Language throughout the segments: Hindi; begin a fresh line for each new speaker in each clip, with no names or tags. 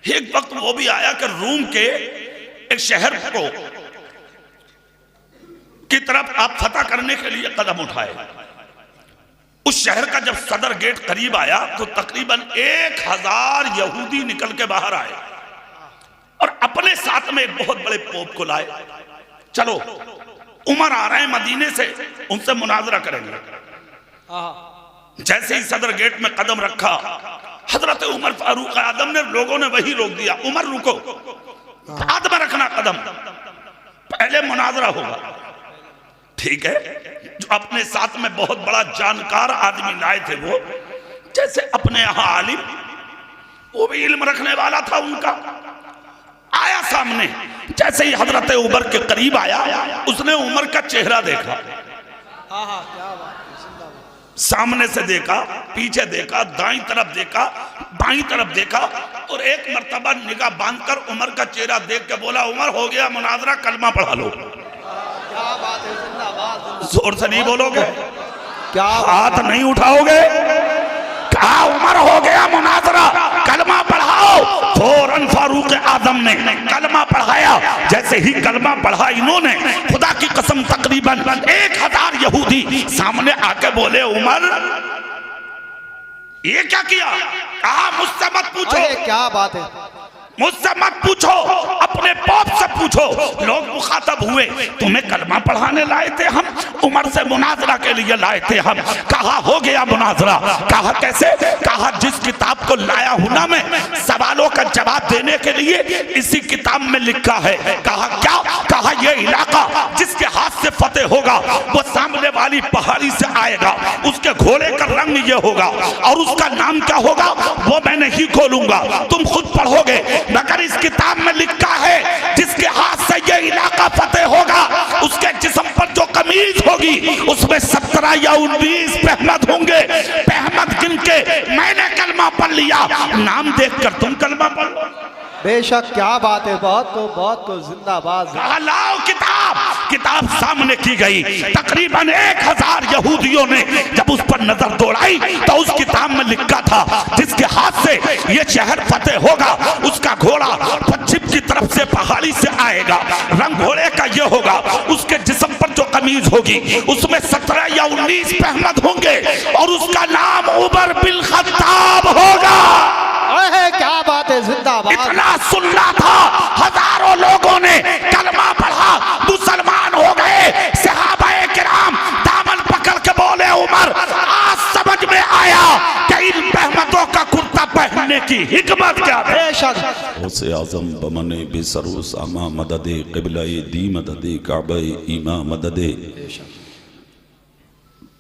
एक वक्त वो भी आया कि रूम के एक शहर को की तरफ आप फतह करने के लिए कदम उठाए। उस शहर का जब सदर गेट करीब आया तो तकरीबन 1000 यहूदी निकल के बाहर आए और अपने साथ में एक बहुत बड़े पोप को लाए। चलो उमर आ रहे हैं मदीने से, उनसे मुनाजरा करेंगे। जैसे ही सदर गेट में कदम रखा हजरत उमर फारूक आदम ने, लोगों ने वही रोक दिया, उमर रुको, बाद में रखना कदम, पहले मुनाजरा होगा। ठीक है, जो अपने साथ में बहुत बड़ा जानकार आदमी लाए थे वो, जैसे अपने यहां आलिम, वो भी इल्म रखने वाला था उनका, आया सामने। जैसे ही हजरत उमर के करीब आया उसने उमर का चेहरा देखा, सामने से देखा, पीछे देखा, दाईं तरफ देखा, बाईं तरफ देखा और एक मर्तबा निगाह बांधकर उमर का चेहरा देख के बोला, उमर हो गया मुनाजरा, कलमा पढ़ा लो।
क्या बात है, जिंदाबाद।
जोर से नहीं बोलोगे,
क्या
हाथ नहीं उठाओगे, कहा उमर हो गया मुनाजरा, कलमा पढ़ाओ। फौरन फारूक आदम ने कलमा पढ़ाया। जैसे ही कलमा पढ़ा इन्होंने, खुदा की कसम तकरीबन 1000 यहूदी सामने आके बोले, उमर ये क्या किया? कहा मुझसे मत पूछो।
क्या बात है,
मुझसे मत पूछो, अपने बाप से पूछो। लोग मुखातब हुए, तुम्हें कलमा पढ़ाने लाए थे हम, उमर से मुनाजरा के लिए लाए थे हम। कहा हो गया मुनाजरा। कहा कैसे? कहा जिस किताब को लाया हूं ना मैं सवालों का जवाब देने के लिए, इसी किताब में लिखा है। कहा क्या? कहा ये इलाका जिसके हाथ से फतेह होगा वो सामने वाली पहाड़ी से आएगा, उसके घोड़े का रंग ये होगा और उसका नाम क्या होगा वो मैं नहीं खोलूंगा, तुम खुद पढ़ोगे। मगर इस किताब में लिखा है जिसके हाथ से ये इलाका फतेह होगा उसके जिस्म पर जो कमीज होगी उसमें 17 या 19 पहमद होंगे। पहमद गिन के मैंने कलमा पढ़ लिया, नाम देखकर तुम कलमा पढ़ लो।
बेशक क्या बात है, बहुत तो जिंदाबाद।
लाओ किताब। किताब सामने की गई। तकरीबन 1000 यहूदियों ने जब उस पर नजर दौड़ाई तो उस किताब में लिखा था जिसके हाथ से ये शहर फतेह होगा उसका घोड़ा पश्चिम की तरफ से पहाड़ी से आएगा, रंग घोड़े का ये होगा, उसके जिस्म पर जो कमीज होगी उसमें 17 या 19 पहमद होंगे और उसका नाम उमर बिन खत्ताब होगा।
क्या बात है, जिंदाबाद।
इतना सुनना था, हजारों लोगों ने कलमा पढ़ा, मुसलमान हो गए। सहाबाए किराम दामन पकड़ के बोले, उमर आज समझ में आया कि इन पहमदों का कुर्ता पहनने की हिकमत क्या है।
से आजम बमने बेसरो सामा मददे क़िबला-ए दी मददे काबा ईमा मददे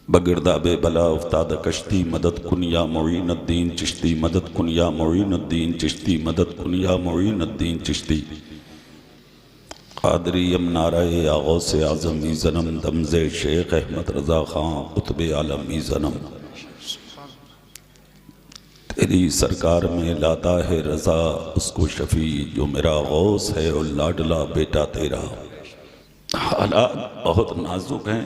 बगिरदाबे बला उफ्ताद कश्ती मदद कुनिया मोइनुद्दीन चिश्ती मदद कुनिया मोइनुद्दीन चिश्ती मदद कुनिया मोइनुद्दीन चिश्ती क़ादरी यमनाराए आग़ौसे आज़म ज़नम दमज़े शेख अहमद रज़ा ख़ां क़ुत्बे आलम ज़नम। तेरी सरकार में लाता है रज़ा उसको शफ़ी जो मेरा गौस है और लाडला बेटा तेरा। हालात बहुत नाजुक हैं।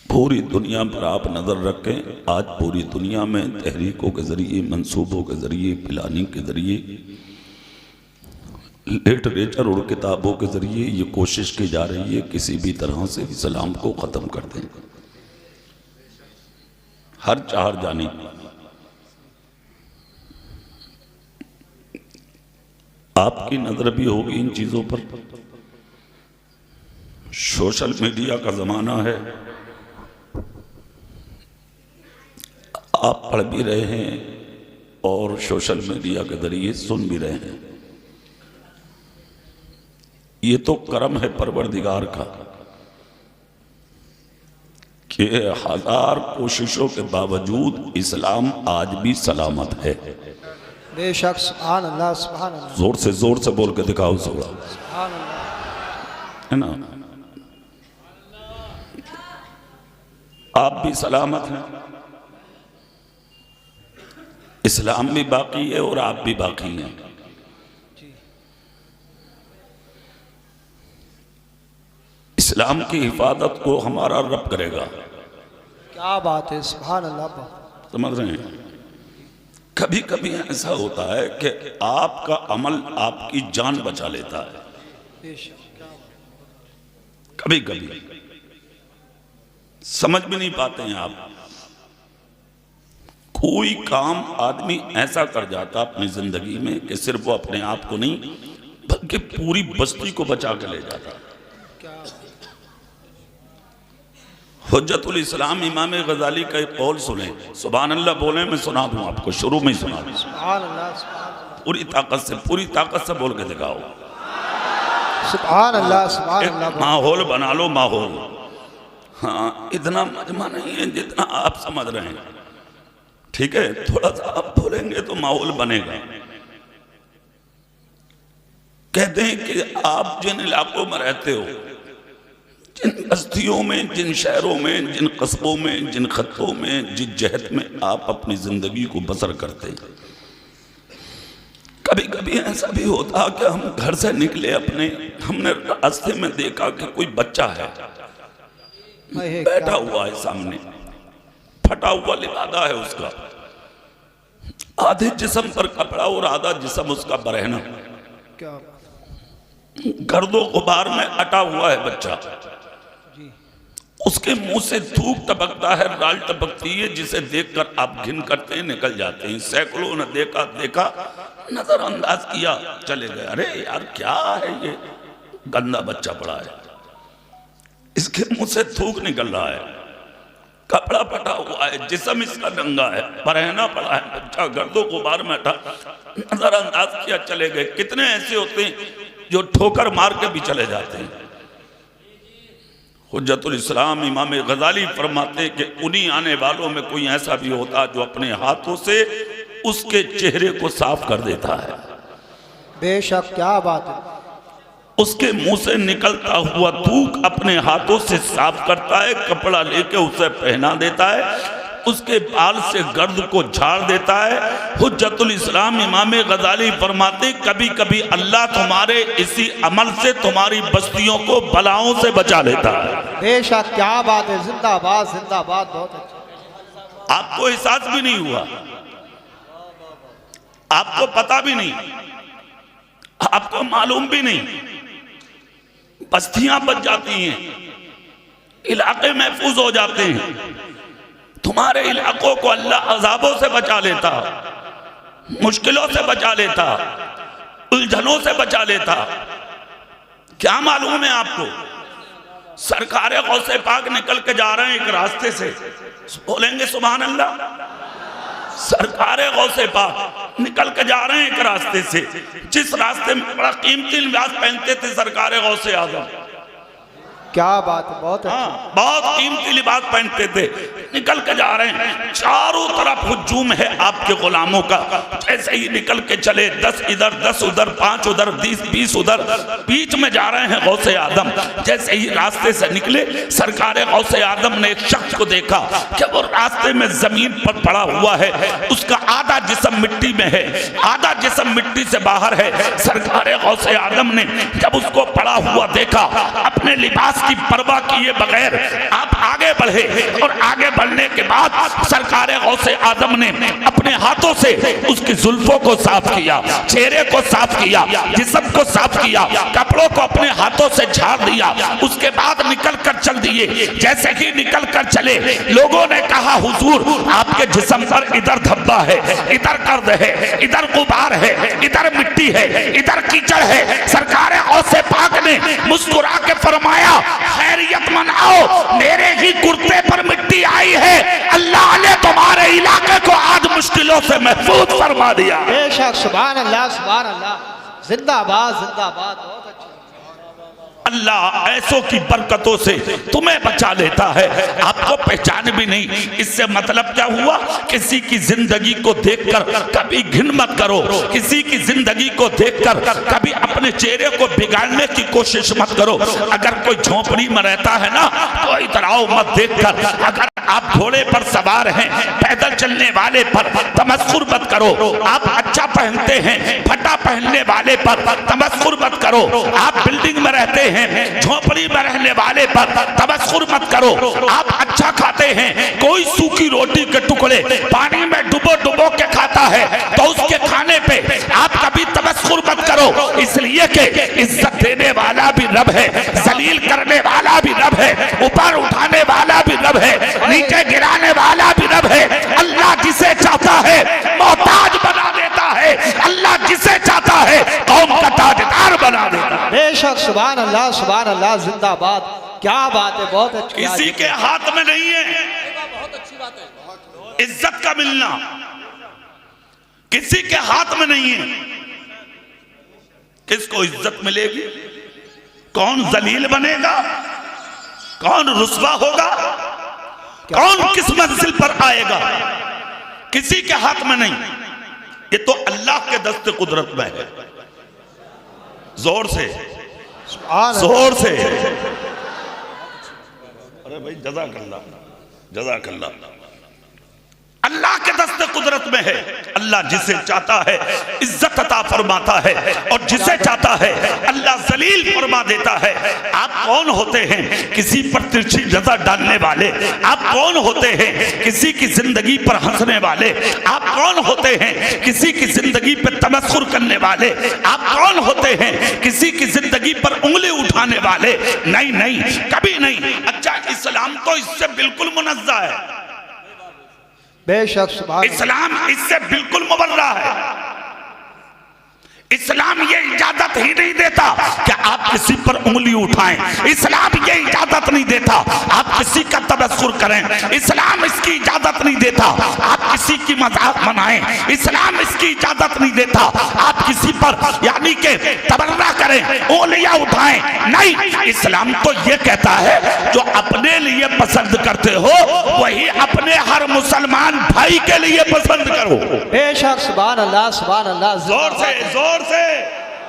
पूरी दुनिया पर आप नज़र रखें। आज पूरी दुनिया में तहरीकों के ज़रिए, मंसूबों के ज़रिए, प्लानिंग के ज़रिए, लिटरेचर और किताबों के ज़रिए ये कोशिश की जा रही है किसी भी तरह से इस्लाम को ख़त्म कर दें, हर चार जानी। आपकी नज़र भी होगी इन चीज़ों पर। सोशल मीडिया का ज़माना है, आप पढ़ भी रहे हैं और सोशल मीडिया के जरिए सुन भी रहे हैं। ये तो करम है परवरदिगार का कि 1000 कोशिशों के बावजूद इस्लाम आज भी सलामत है।
बेशक, सुभान अल्लाह, सुभान अल्लाह।
जोर से बोल के दिखाओ सोड़ा, है ना? आप भी सलामत हैं, इस्लाम भी बाकी है और आप भी बाकी हैं। इस्लाम की हिफाजत को हमारा रब करेगा।
क्या बात है, सुभान अल्लाह।
समझ रहे हैं? कभी कभी ऐसा होता है कि आपका अमल आपकी जान बचा लेता है। कभी कभी समझ भी नहीं पाते हैं आप। कोई काम आदमी ऐसा कर जाता अपनी जिंदगी में कि सिर्फ वो अपने आप को नहीं बल्कि पूरी बस्ती को बचा के ले जाता। हुज्जतुल इस्लाम इमाम गजाली का एक कौल सुने, सुभान अल्लाह बोले, मैं सुना दूं आपको, शुरू में ही सुना दूं।
सुभान अल्लाह,
पूरी ताकत से बोल के दिखाओ।
सुभान अल्लाह, सुभान अल्लाह।
माहौल बना लो, माहौल। हाँ, इतना मजमा नहीं है जितना आप समझ रहे हैं, ठीक है? थोड़ा सा आप बोलेंगे तो माहौल बनेगा। कहते हैं कि आप जिन इलाकों में रहते हो, जिन बस्तियों में, जिन शहरों में, जिन कस्बों में, जिन खत्तों में, जिस जहत में आप अपनी जिंदगी को बसर करते हैं, कभी कभी ऐसा भी होता कि हम घर से निकले अपने, हमने रास्ते में देखा कि कोई बच्चा है बैठा हुआ है सामने, फटा हुआ लिबादा है उसका, आधे जिस्म पर कपड़ा और आधा जिस्म उसका बरहना, गर्दो गुबार में अटा हुआ है बच्चा। उसके मुंह से थूक टपकता है, राल टपकती है, जिसे देखकर आप घिन करते हैं, निकल जाते हैं। सैकड़ों ने देखा नजरअंदाज किया, चले गए। अरे यार क्या है ये, गंदा बच्चा पड़ा है, इसके मुंह से थूक निकल रहा है, कपड़ा फटा हुआ है, जिस्म इसका नंगा है, बरहना पड़ा है, बच्चा गर्दो गुबार में अटा, नजरअंदाज किया, चले गए। कितने ऐसे होते हैं जो ठोकर मार के भी चले जाते हैं। हुज्जतुल इस्लाम इमाम गजाली फरमाते कि उन्हीं आने वालों में कोई ऐसा भी होता जो अपने हाथों से उसके चेहरे को साफ कर देता है।
बेशक, क्या बात है।
उसके मुंह से निकलता हुआ थूक अपने हाथों से साफ करता है, कपड़ा लेके उसे पहना देता है, उसके बाल से गर्द को झाड़ देता है। हुज्जतुल इस्लाम इमाम गजाली फरमाते कभी कभी अल्लाह तुम्हारे इसी अमल से तुम्हारी बस्तियों को बलाओं से बचा लेता है।
बेशक, क्या बात है। जिंदाबाद, जिंदाबाद। बहुत अच्छा।
आपको एहसास भी नहीं हुआ, आपको पता भी नहीं, आपको मालूम भी नहीं, बस्तियां बच जाती हैं, इलाके महफूज हो जाते हैं। तुम्हारे इलाकों को अल्लाह अजाबों से बचा लेता, मुश्किलों से बचा लेता, उलझनों से बचा लेता। क्या मालूम है आपको? सरकारे गौसे पाक निकल के जा रहे हैं एक रास्ते से, बोलेंगे सुभान अल्लाह। सरकारे गौसे पाक निकल के जा रहे हैं एक रास्ते से, जिस रास्ते में बड़ा कीमती लिबास पहनते थे सरकारे गौसे आजम।
क्या बात है। बहुत अच्छा।
बहुत कीमती लिबास पहनते थे, निकल के जा रहे हैं, चारों तरफ हुजूम है आपके गुलामों का। जैसे ही निकल के चले, 10 इधर 10 उधर, 5 उधर, 20 उधर, बीच में जा रहे हैं गौसे आदम। जैसे ही रास्ते से निकले, सरकार गौसे आदम ने एक शख्स को देखा कि वो रास्ते में जमीन पर पड़ा हुआ है, उसका आधा जिस्म मिट्टी में है, आधा जिस्म मिट्टी से बाहर है। सरकार गौसे आदम ने जब उसको पड़ा हुआ देखा, अपने लिबास की परवाह किए बगैर आप आगे बढ़े, और आगे बढ़ने के बाद सरकार गौसे आदम ने अपने हाथों से उसकी जुल्फों को साफ किया, चेहरे को साफ किया, जिस्म को साफ किया, कपड़ों को अपने हाथों से झाड़ दिया। उसके बाद निकल कर चल दिए। जैसे ही निकल कर चले, लोगों ने कहा हुजूर आपके जिस्म पर इधर धब्बा है, इधर दर्द है, इधर गुबार है, इधर मिट्टी है, इधर कीचड़ है। सरकार गौसे पाक ने मुस्कुरा के फरमाया खैरियत मनाओ, मेरे ही कुर्ते पर मिट्टी आई है, अल्लाह ने तुम्हारे इलाके को आज मुश्किलों से महफूज फरमा दिया।
बेशक, सुभान अल्लाह, सुभान अल्लाह। जिंदाबाद, जिंदाबाद। बहुत अच्छा।
अल्लाह ऐसों की बरकतों से तुम्हें बचा लेता है, आपको पहचान भी नहीं। इससे मतलब क्या हुआ? किसी की जिंदगी को देखकर कभी घिन मत करो, किसी की जिंदगी को देखकर कभी अपने चेहरे को बिगाड़ने की कोशिश मत करो। अगर कोई झोपड़ी में रहता है ना, तो इधर आओ मत देखकर। अगर आप घोड़े पर सवार हैं, पैदल चलने वाले पर तमस्कुर मत करो। आप अच्छा
पहनते हैं, फटा पहनने वाले पर तमस्खुर मत करो। आप बिल्डिंग में रहते हैं, झोपड़ी में रहने वाले पर तमस्खुर मत करो। आप अच्छा खाते हैं, कोई सूखी रोटी के टुकड़े पानी में डुबो डुबो के खाता है तो उसके खाने पे आप कभी तमस्खुर मत करो, इसलिए कि इज्जत देने वाला भी रब है, जलील करने वाला भी रब है, ऊपर उठाने वाला भी रब है, नीचे गिराने वाला भी रब है। अल्लाह जिसे चाहता है मोहताज बना देता है, अल्लाह जिसे चाहता है कौम का ताजदार बना देता है।
बेशक सुभान अल्लाह जिंदाबाद। क्या बात है, बहुत अच्छी।
किसी के हाथ में नहीं है
बहुत अच्छी बात है।
इज्जत का मिलना, किसी के हाथ में नहीं है। किसको इज्जत मिलेगी, कौन जलील बनेगा, कौन रुस्वा होगा, कौन किस मंजिल पर आएगा, किसी के हाथ में नहीं। ये तो अल्लाह के दस्ते कुदरत में है। जोर से जोर से। अरे भाई जज़ाकल्लाह। अल्लाह के दस्ते कुदरत में है। अल्लाह जिसे चाहता है इज्जत अता फरमाता है और जिसे चाहता है अल्लाह जलील फरमा देता है। आप कौन होते हैं किसी पर तिरछी नजर डालने वाले? आप कौन होते हैं किसी की जिंदगी पर हंसने वाले? आप कौन होते हैं किसी की जिंदगी पर तमस्खुर करने वाले? आप कौन होते हैं किसी की जिंदगी पर उंगली उठाने वाले? नहीं नहीं, कभी नहीं। अच्छा, इस्लाम तो इससे बिल्कुल मुनज़्ज़ह है।
बेशक सुभान।
इस्लाम इससे बिल्कुल मुबर्रा है। इस्लाम ये इजाजत ही नहीं देता कि आप किसी पर उंगली उठाएं। इस्लाम ये इजाजत नहीं देता आप किसी का तबस्सुर करें। इस्लाम इसकी इजाजत नहीं देता आप किसी की मजाक बनाएं। इस्लाम इसकी इजाजत नहीं देता आप किसी पर यानी कि तबर्रा करें, उंगलियां उठाएं। नहीं, इस्लाम तो ये कहता है जो अपने लिए पसंद करते हो वही अपने हर मुसलमान भाई के लिए पसंद करो।
बेशक सुभान अल्लाह।
जोर से।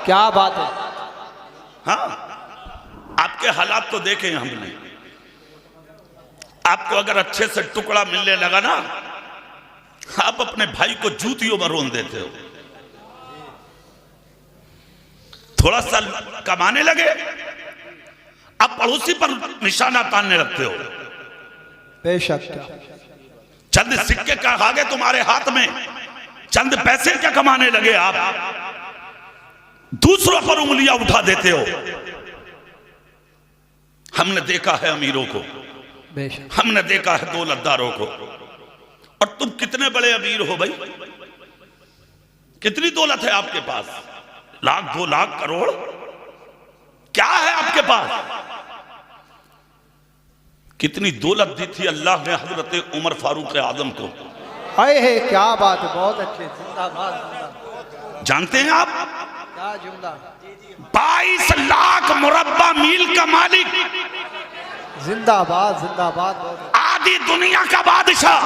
क्या बात है।
हाँ, आपके हालात तो देखे हमने। आपको अगर अच्छे से टुकड़ा मिलने लगा ना, आप अपने भाई को जूतियों में रोन देते हो। थोड़ा सा कमाने लगे, आप पड़ोसी पर निशाना तानने लगते हो।
बेशक।
चंद सिक्के का आ गए तुम्हारे हाथ में, चंद पैसे क्या कमाने लगे, आप दूसरों पर उंगलियां उठा देते हो। हमने देखा है अमीरों को, हमने देखा है दौलतदारों को। और तुम कितने बड़े अमीर हो भाई, कितनी दौलत है आपके पास? 1,00,000 2,00,000 करोड़ क्या है आपके पास? कितनी दौलत दी थी अल्लाह ने हजरत उमर फारूक आजम को।
है क्या बात है, बहुत अच्छे। जिंदाबाद।
जानते हैं आप,
क्या जुमला।
22 लाख मुरब्बा मील का मालिक,
जिंदाबाद।
आधी दुनिया का बादशाह,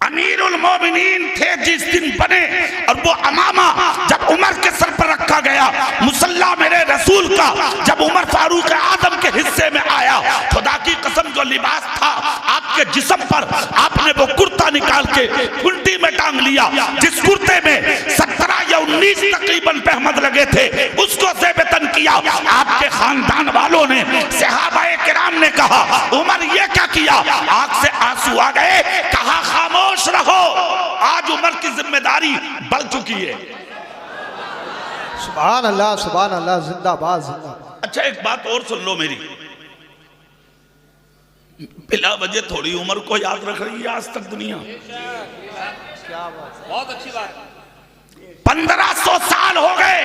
अमीरुल मोमिनीन थे जिस दिन बने। और वो अमामा जब उमर के सर पर रखा गया, मुसल्ला मेरे रसूल का जब उमर फारूक आजम के हिस्से में आया, खुदा की कसम जो लिबास था आपके जिस्म पर, आपने वो कुर्ता निकाल के उल्टी में टांग लिया। जिस कुर्ते में 17 या 19 तकरीबन पहमद लगे थे, उसको ज़ेबतन किया। आपके खानदान वालों ने, सहाबाए किराम ने कहा उमर ये क्या किया? आंख से आंसू आ गए, कहा खामोश रहो, आज उमर की जिम्मेदारी बढ़ चुकी है।
सुभान अल्लाह। जिंदाबाद।
अच्छा, एक बात और सुन लो मेरी, बिला वजह थोड़ी उम्र को याद रख रही है आज तक दुनिया।
क्या बात, बहुत अच्छी बात।
1500 साल हो गए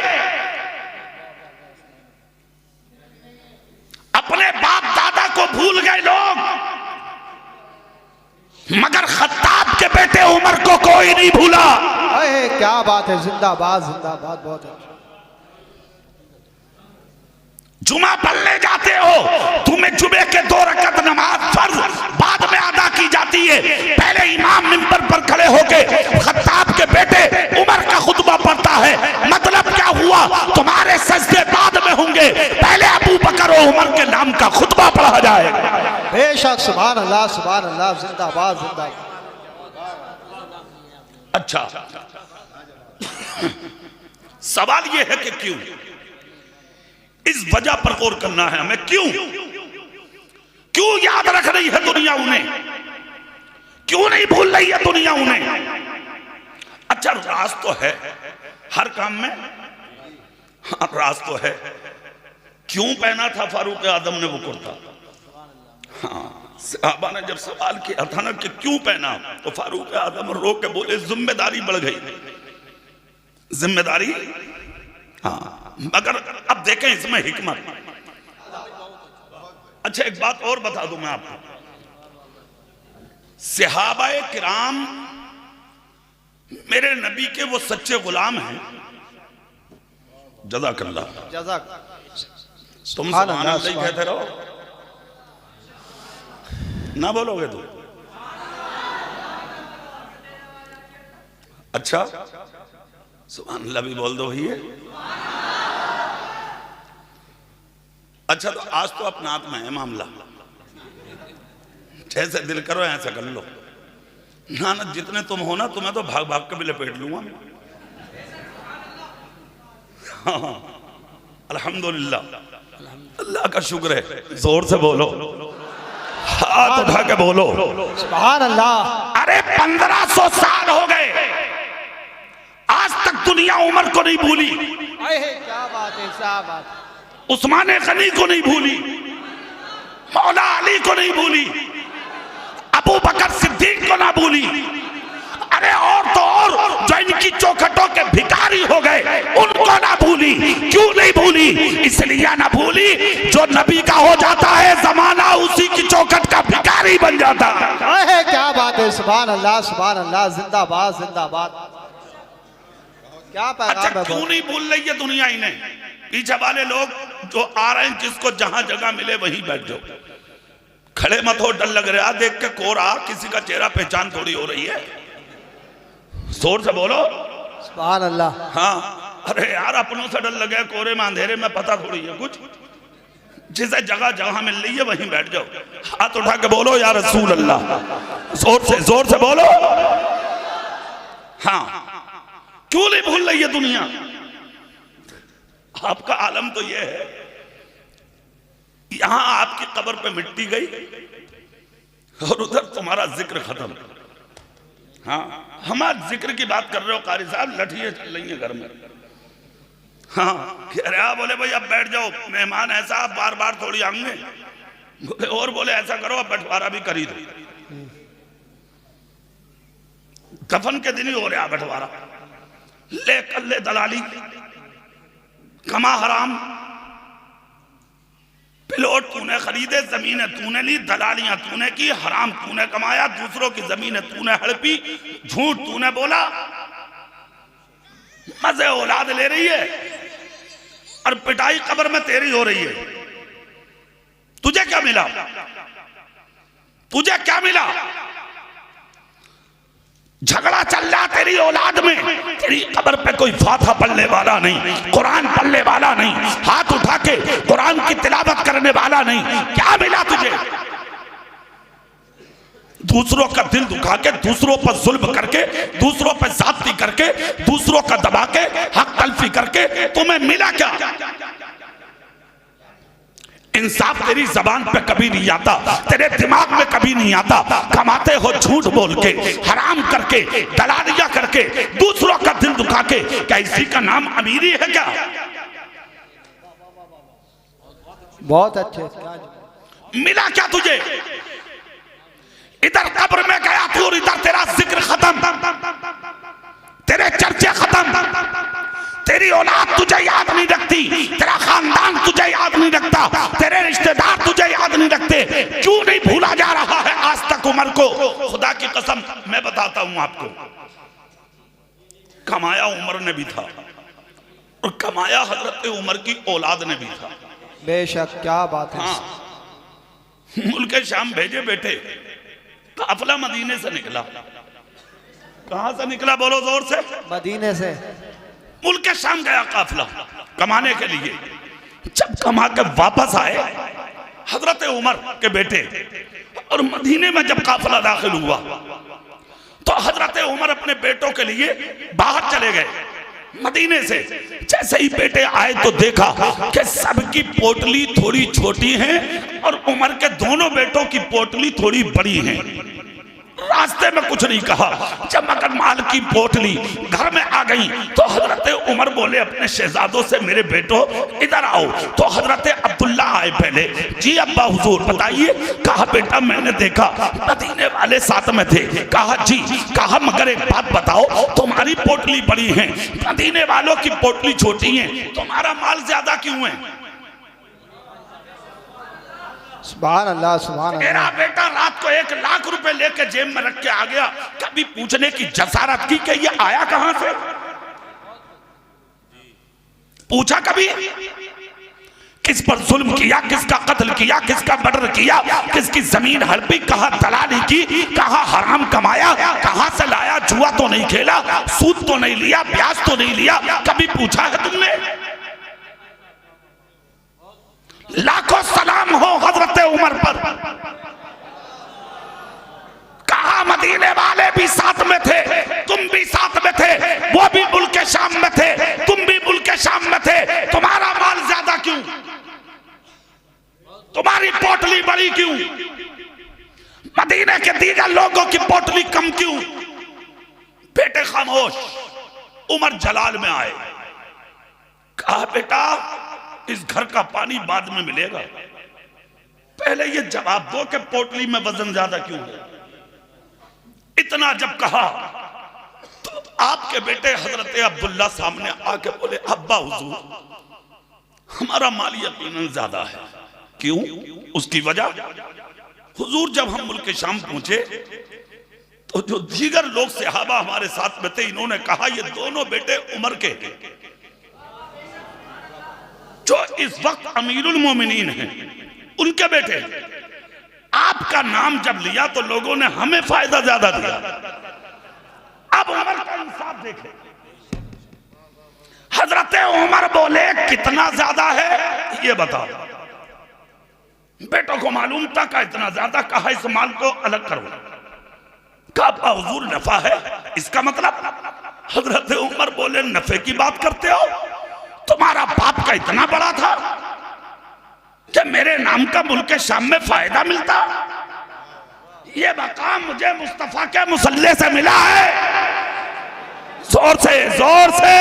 अपने बाप दादा को भूल गए लोग, मगर खत्ताब के बेटे उमर को कोई नहीं भूला।
क्या बात है, जिंदाबाद। बहुत अच्छा।
जुमा पढ़ने जाते हो, तुम्हें जुमे के 2 रकात नमाज फर्ज बाद में अदा की जाती है। पहले इमाम मिंबर पर खड़े होके खत्ताब के बेटे उमर का खुतबा पढ़ता है। मतलब क्या हुआ? तुम्हारे सजदे बाद में होंगे, पहले अबू बकर और उमर के नाम का खुतबा पढ़ा जाएगा।
बेशक। सुभान अल्लाह। जिंदाबाद।
अच्छा, सवाल यह है कि क्यों, इस वजह पर गौर करना है हमें। क्यों याद रख रही है दुनिया उन्हें, क्यों नहीं भूल रही है दुनिया उन्हें? अच्छा, राज तो है हर काम में, हाँ राज तो है। क्यों पहना था फारूक आजम ने वो कुर्ता? हाँ, सहाबा ने जब सवाल किया था ना कि क्यों पहना, तो फारूक आजम रो के बोले जिम्मेदारी बढ़ गई, जिम्मेदारी। हाँ, मगर अब देखें इसमें हिकमत। अच्छा, एक बात और बता दूं मैं आपको, सहाबाए किराम मेरे नबी के वो सच्चे गुलाम हैं। जज़ाकल्लाह,
जज़ाक।
तुम सुभान अल्लाह कहते रहो, ना बोलोगे तो अच्छा, सुभान अल्लाह भी बोल दो भैया। अच्छा, तो आज तो अपना हाथ में है मामला, जैसे दिल करो ऐसा कर लो ना। ना जितने तुम हो ना, तुम्हें तो भाग भाग के भी लपेट लूंगा। हाँ, अल्हम्दुलिल्लाह, अल्लाह का शुक्र है। जोर से बोलो, हाथ उठा के बोलो
सुभान अल्लाह।
अरे 1500 साल हो गए, आज तक दुनिया उमर को नहीं भूली,
क्या बात है, क्या बात।
उस्मान गनी को नहीं भूली, मौला अली को नहीं भूली, अबू बकर सिद्दीक को ना भूली। अरे और तो और जो इनकी चौखटों के भिखारी हो गए उनको ना भूली। क्यों नहीं भूली? इसलिए ना भूली जो नबी का हो जाता है जमाना, उसी की चौखट का भिखारी बन जाता है।
क्या बात है, सुभान अल्लाह, सुभान अल्लाह, जिंदाबाद जिंदाबाद। क्या पैगाम
अच्छा,
है?
क्यों नहीं भूल रही है दुनिया इन्हें? पीछे वाले लोग जो आ रहे हैं, जिसको जहां जगह मिले वहीं बैठ जाओ, खड़े मत हो, डर लग रहा देख के कोरा, किसी का चेहरा पहचान थोड़ी हो रही है। जोर से बोलो
सुभान अल्लाह।
हाँ, अरे यार अपनों से डर लगे, कोरे में अंधेरे में पता थोड़ी है कुछ। जिसे जगह जगह मिल रही है वहीं बैठ जाओ, हाथ उठा के बोलो या रसूल अल्लाह। जोर से बोलो। हाँ, क्यों नहीं भूल रही है दुनिया? आपका आलम तो यह है, यहां आपकी कब्र पे मिट्टी गई और उधर तुम्हारा जिक्र खत्म। हाँ, हमारे जिक्र की बात कर रहे हो कारी साहब, लठियां चल रही हैं घर में। हाँ, कह रहे बोले भाई अब बैठ जाओ, मेहमान ऐसा आप बार बार थोड़ी आएंगे। बोले और बोले ऐसा करो, अब बंटवारा भी कर ही दो। दफन के दिन ही हो रहा बंटवारा, ले कर ले दलाली, कमा हराम, प्लॉट तूने खरीदे, जमीनें तूने ली, दलालियां तूने की, हराम तूने कमाया, दूसरों की जमीनें तूने हड़पी, झूठ तूने बोला, मजे औलाद ले रही है और पिटाई कब्र में तेरी हो रही है। तुझे क्या मिला? तुझे क्या मिला? झगड़ा चल रहा तेरी औलाद में, तेरी कब्र पे कोई फातिहा पढ़ने वाला नहीं, कुरान पढ़ने वाला नहीं, हाथ उठा के कुरान की तिलावत करने वाला नहीं। क्या मिला तुझे? दूसरों का दिल दुखा के, दूसरों पर जुल्म करके, दूसरों पर ज़्यादती करके, दूसरों का दबा के, हक तलफी करके तुम्हें मिला क्या? इंसाफ तेरी जबान पे कभी नहीं आता, तेरे दिमाग में कभी नहीं आता। कमाते हो झूठ बोल के, हराम करके, दलालियां करके, दूसरों का दिल दुखा के। क्या इसी का नाम अमीरी है क्या?
बहुत अच्छे।
मिला क्या तुझे? इधर कब्र में गया तू और इधर तेरा जिक्र खत्म, तेरे चर्चे खत्म, तेरी औलाद तुझे याद नहीं रखती, तेरा खानदान तुझे याद नहीं रखता, तेरे रिश्तेदार तुझे याद नहीं रखते। क्यों नहीं भूला जा रहा है आज तक उमर को? खुदा की कसम मैं बताता हूं आपको, कमाया उमर ने भी था और कमाया हजरत उमर की औलाद ने भी था।
बेशक, क्या बात है।
हाँ, मुल्क शाम भेजे बेटे, काफिला मदीने से निकला। कहां से निकला बोलो जोर से?
मदीने से।
मुल्क शाम गया काफिला कमाने के लिए। जब कमा के वापस आए हजरत उमर के बेटे, और मदीने में जब काफिला दाखिल हुआ
तो हजरत उमर अपने बेटों के लिए बाहर चले गए मदीने से। जैसे ही बेटे आए तो देखा कि सबकी पोटली थोड़ी छोटी है और उमर के दोनों बेटों की पोटली थोड़ी बड़ी है। रास्ते में कुछ नहीं कहा। जब मगर माल की पोटली घर में आ गई तो हजरत उमर बोले अपने शहजादों से, मेरे बेटो इधर आओ। तो हजरत अब्दुल्ला आए पहले। जी अब्बा हुजूर बताइए। कहा बेटा मैंने देखा मदीने वाले साथ में थे। कहा जी। कहा मगर एक बात बताओ, तुम्हारी पोटली बड़ी है, मदीने वालों की पोटली छोटी है, तुम्हारा माल ज्यादा क्यों है?
सुभान अल्लाह सुभान अल्लाह।
मेरा बेटा रात को 1 लाख रुपए लेके जेब में रख के आ गया। कभी पूछने की जसारत की कि ये आया कहां से? पूछा कभी? किस पर जुल्म किया, किसका कत्ल किया, किसका मर्डर किया, किसकी जमीन हड़पी, कहां दलाली की, कहां हराम कमाया, कहां से लाया? जुआ तो नहीं खेला, सूद तो नहीं लिया, ब्याज तो नहीं लिया, कभी पूछा है तुमने? लाखों सलाम हो हजरत उमर पर। कहा मदीने वाले भी साथ में थे, तुम भी साथ में थे, वो भी मुल्क शाम में थे, तुम भी मुल्क शाम में थे, तुम्हारा माल ज्यादा क्यों? तुम्हारी पोटली बड़ी क्यों? मदीने के दीगर लोगों की पोटली कम क्यों? बेटे खामोश। उमर जलाल में आए। कहा बेटा इस घर का पानी बाद में मिलेगा, पहले ये जवाब दो कि पोटली में वजन ज्यादा क्यों है? इतना जब कहा तो आपके बेटे हजरत अब्दुल्ला सामने आके बोले, अब्बा हुजूर हमारा माल यकीनन ज्यादा है। क्यों? उसकी वजह हुजूर जब हम मुल्क शाम पहुंचे तो जो दीगर लोग सहाबा हमारे साथ में थे, इन्होंने कहा ये दोनों बेटे उमर के जो इस वक्त अमीरुल मोमिनीन हैं, उनके बेटे। आपका नाम जब लिया तो लोगों ने हमें फायदा ज्यादा दिया। अब उमर का इंसाफ देखें। हजरत उमर बोले कितना ज्यादा है ये बताओ। बेटों को मालूम था का इतना ज्यादा। कहा इस माल को अलग करो। कहा हुजूर नफा है, इसका मतलब? हजरत उमर बोले नफे की बात करते हो? तुम्हारा बाप का इतना बड़ा था कि मेरे नाम का मुल्क शाम में फायदा मिलता? ये मकाम मुझे मुस्तफा के मुसल्ले से मिला है। जोर से जोर से।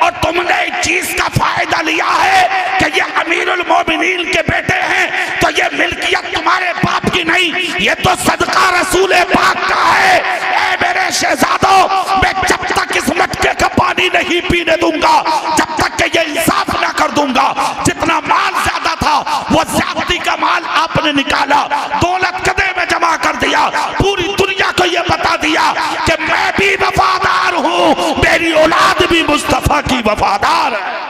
और तुमने इस चीज का फायदा लिया है कि ये अमीरुल मोमिनीन के बेटे हैं, तो ये मिल्कियत तुम्हारे बाप की नहीं, ये तो सदका रसूल पाक का है। ए मेरे शहजादों, मैं जब तक इस मटके का पानी नहीं पीने दूंगा, जब तक कि ये इंसाफ ना कर दूंगा। जितना माल ज्यादा था वो ज्यादती का माल आपने निकाला, दौलत कदे में जमा कर दिया, पूरी दुनिया को ये बता दिया कि मैं भी वफादार हूं, मेरी औलाद भी मुस्तफा की वफादार है।